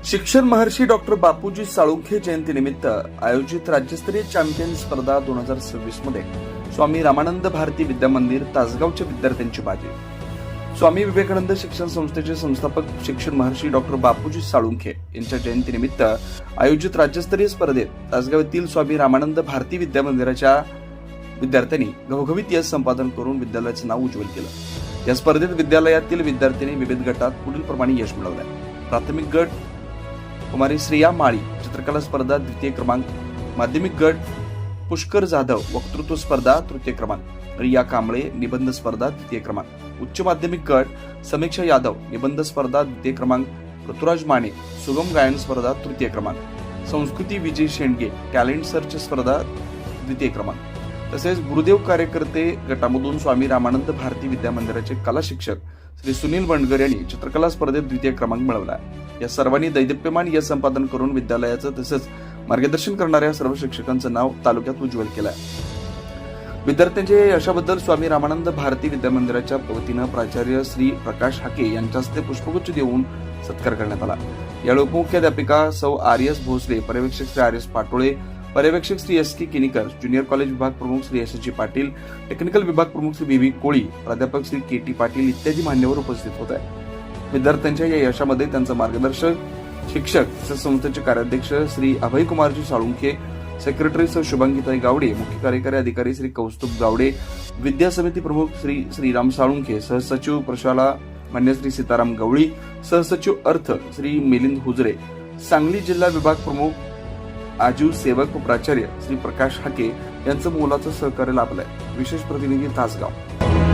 शिक्षण महर्षी डॉक्टर बापूजी साळुंखे जयंतीनिमित्त आयोजित राज्यस्तरीय चॅम्पियन स्पर्धा 2026 मध्ये स्वामी रामानंद भारती विद्या मंदिर तासगावच्या विद्यार्थ्यांची बाजी। स्वामी विवेकानंद शिक्षण संस्थेचे संस्थापक शिक्षण महर्षी डॉक्टर बापूजी साळुंखे यांच्या जयंतीनिमित्त आयोजित राज्यस्तरीय स्पर्धेत तासगाव येथील स्वामी रामानंद भारती विद्या मंदिराच्या विद्यार्थ्यांनी घवघवीत यश संपादन करून विद्यालयाचे नाव उज्ज्वल केलं। या स्पर्धेत विद्यालयातील विद्यार्थ्यांनी विविध गटात पुढील प्रमाणे यश मिळवले। प्राथमिक गट कुमारी श्रेया माळी चित्रकला स्पर्धा द्वितीय क्रमांक, माध्यमिक गट पुष्कर जाधव वक्तृत्व स्पर्धा तृतीय क्रमांक, रिया कांबळे निबंध स्पर्धा द्वितीय क्रमांक, उच्च माध्यमिक गट समीक्षा यादव निबंध स्पर्धा द्वितीय क्रमांक, ऋतुराज माने सुगम गायन स्पर्धा तृतीय क्रमांक, संस्कृती विजय शेंडगे टॅलेंट सर्च स्पर्धा द्वितीय क्रमांक, तसेच गुरुदेव कार्यकर्ते गटामधून स्वामी रामानंद भारती विद्या मंदिराचे कला शिक्षक श्री सुनील वंडगर यांनी चित्रकला स्पर्धेत द्वितीय क्रमांक मिळवला। या सर्वांनी दैदिप्यमान यश संपादन करून विद्यालयाचं तसेच मार्गदर्शन करणाऱ्या सर्व शिक्षकांचं नाव तालुक्यात उज्ज्वल केलं आहे। विद्यार्थ्यांच्या यशाबद्दल स्वामी रामानंद भारती विद्या मंदिराच्या वतीनं प्राचार्य श्री प्रकाश हाके यांच्या हस्ते पुष्पगुच्छ देऊन सत्कार करण्यात आला। यावेळी उपमुख्याध्यापिका सौ आर.एस. भोसले, पर्यवेक्षक श्री आर.एस. पाटोळे, पर्यवेक्षक Shri SK. Kinikar, junior college विभाग प्रमुख श्री एस.जी. पाटील, टेक्निकल विभाग प्रमुख श्री व्ही.व्ही. कोळी, प्राध्यापक श्री के.टी. पाटील इत्यादी मान्यवर उपस्थित होते। विद्यार्थ्यांच्या या यशामध्ये त्यांचं मार्गदर्शक शिक्षक तसेच संस्थेचे कार्याध्यक्ष श्री अभयकुमारजी साळुंखे, सेक्रेटरी सर शुभांगीताई गावडे, मुख्य कार्यकारी अधिकारी श्री कौस्तुभ गावडे, विद्या समिती प्रमुख श्री श्रीराम साळुंखे, सहसचिव प्रशाला मान्य श्री सीताराम गवळी, सहसचिव अर्थ श्री मिलिंद हुजरे, सांगली जिल्हा विभाग प्रमुख आजीव सेवक व प्राचार्य श्री प्रकाश हाके यांचं मोलाचं सहकार्य लाभलंय। विशेष प्रतिनिधी तासगाव।